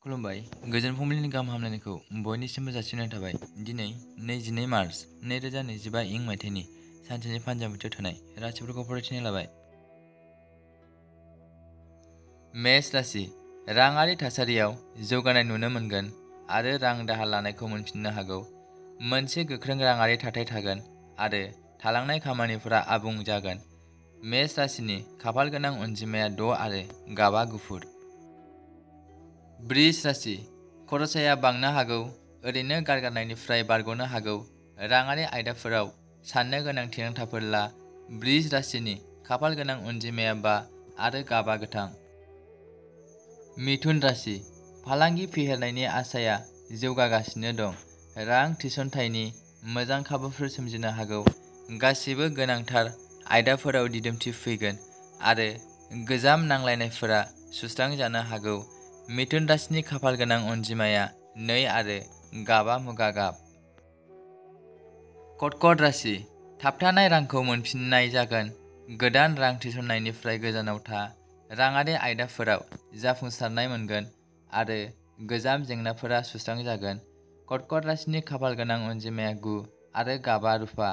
खुलुमबाय गोजोन फुंबिलिनि गाहाम हामलायनायखौ बयनिसिमबो जासिनाय थाबाय। दिनै 22 मार्च 2025 इं मायथाइनि सानसेनि पान्जाब थानाय राशिफोरखौ फरायथिनाय लाबाय। मेष राशि राङारि थासारियाव जौगानाय नुनो मोनगोन आरो रां दाहार लानायखौ मोनफिननो हागौ। मोनसे गोख्रों राङारि थाथाय थागोन आरो थालांनाय खामानिफोरा आबुं जागोन। मेष राशिनि खाफाल गोनां अनजिमाया 6 आरो गाबा गुफुर। वृष राशि खरसाया बांनो हागौ, ओरैनो गारगारनायनिफ्राय बारग'नो हागौ। राङारि आयदाफोराव साननो गोनां थिरांथाफोर ला। वृष राशिनि खाफाल गोनां अनजिमाया 5 आरो गाबा गोथां। मिथुन राशि फालांगि फेहेरनायनि आसाया जौगागासिनो दं। रां थिसनथायनि मोजां खाबुफोर सोमजिनो हागौ। गासिबो गोनांथार आयदाफोराव दिदोमथि फैगोन आरो गोजाम नांलायनायफोरा सुस्रांजानो हागौ। मिथुन राशिनि खाफाल गोनां अनजिमाया 2 आरो गाबा मुगा गाब। कर्कट राशि थाबथानाय रांखौ मोनफिननाय जागोन। गोदान रां थिसननायनिफ्राय गोजानाव था। राङारि आयदाफोराव जाफुंसारनाय मोनगोन आरो गोजाम जेंनाफोरा सुस्रांजागोन। कर्कट राशिनि खाफाल गोनां अनजिमाया 9 आरो गाबा रुफा।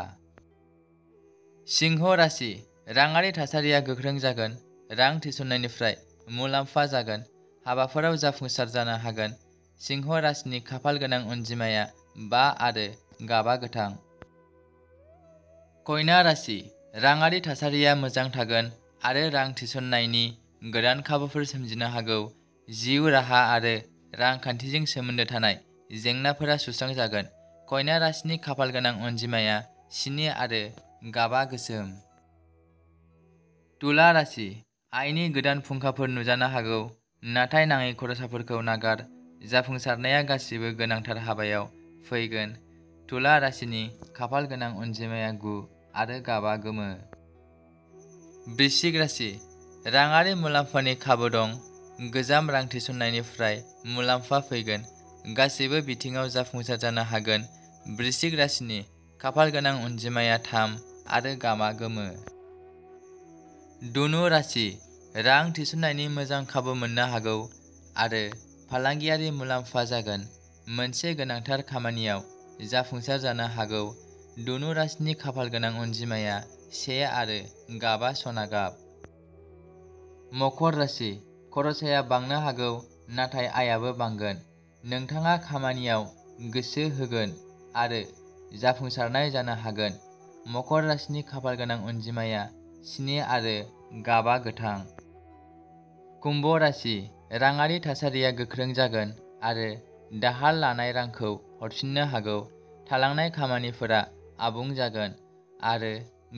सिंह राशि राङारि थासारिया गोख्रों जागोन। रां थिसननायनिफ्राय मुलाम्फा जागोन। हाबाफोराव जाफुंसार जानो हागोन। सिंह राशिनि खाफाल गोनां अनजिमाया 5 आरो गाबा गोथां। कन्या राशि राङारि थासारिया मोजां थागोन आरो रां थिसननायनि गोदान खाबुफोर सोमजिनो हागौ। जिउ राहा आरो रांखान्थिजों सोमोन्दो थानाय जेंनाफोरा सुस्रांजागोन। कन्या राशिनि खाफाल गोनां अनजिमाया 7 आरो गाबा गोसोम। तुला राशि आयनि गोदान फुंखाफोर नुजानो हागौ, नाथाय नाङै खरसाफोरखौ नागार। जाफुंसारनाया गासिबो गोनांथार हाबायाव फैगोन। तुला राशिनि खाफाल गोनां अनजिमाया 9 आरो गाबा गोमो। वृश्चिक राशि राङारि मुलाम्फानि खाबु दं। गोजाम रां थिसननायनिफ्राय मुलाम्फा फैगोन। गासैबो बिथिङाव जाफुंसार जानो हागोन। वृश्चिक राशिनि खाफाल गोनां अनजिमाया 3 आरो गाबा गोमो। धनु राशि रां थिसननायनि मोजां खाबु मोननो हागौ आरो फालांगियारि मुलाम्फा जागोन। मोनसे गोनांथार खामानियाव जाफुंसार जानो हागौ। धनु राशिनि खाफाल गोनां अनजिमाया 1 आरो गाबा सना गाब। मकर राशि खरसाया बांनो हागौ, नाथाय आयाबो बांगोन। नोंथाङा खामानियाव गोसो होगोन आरो जाफुंसारनाय जानो हागोन। मकर राशिनि खाफाल गोनां अनजिमाया 7 आरो गाबा गोथां। कुम्भ राशि राङारि थासारिया गोख्रों जागोन आरो दाहार लानाय रांखौ हरफिननो हागौ। थालांनाय खामानिफोरा आबुं जागोन आरो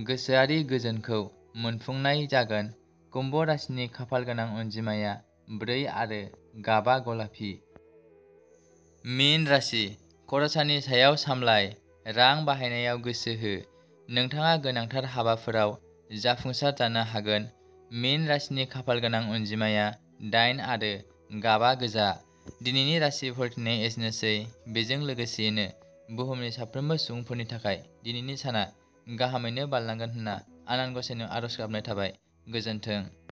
गोसोआरि गोजोनखौ मोनफुंनाय जागोन। कुम्भ राशिनि खाफाल गोनां अनजिमाया 4 आरो गाबा गलाफि। मीन राशि खरसानि सायाव सामलाय। रां बाहायनायाव गोसो हो। नोंथाङा गोनांथार हाबाफोराव जाफुंसार जानो हागोन। मीन राशिनि खाफाल गोनां अनजिमाया 8 आरो गाबा गोजा। दिनैनि राशि फरायथिनाया एसेनोसै। बेजों लोगोसेयैनो बुहुमनि साफ्रोमबो सुबुंफोरनि थाखाय दिनैनि साना गाहामैनो बारलांगोन होनना आनान गसाइनाव आरज गाबनाय थाबाय। गोजोन्थों।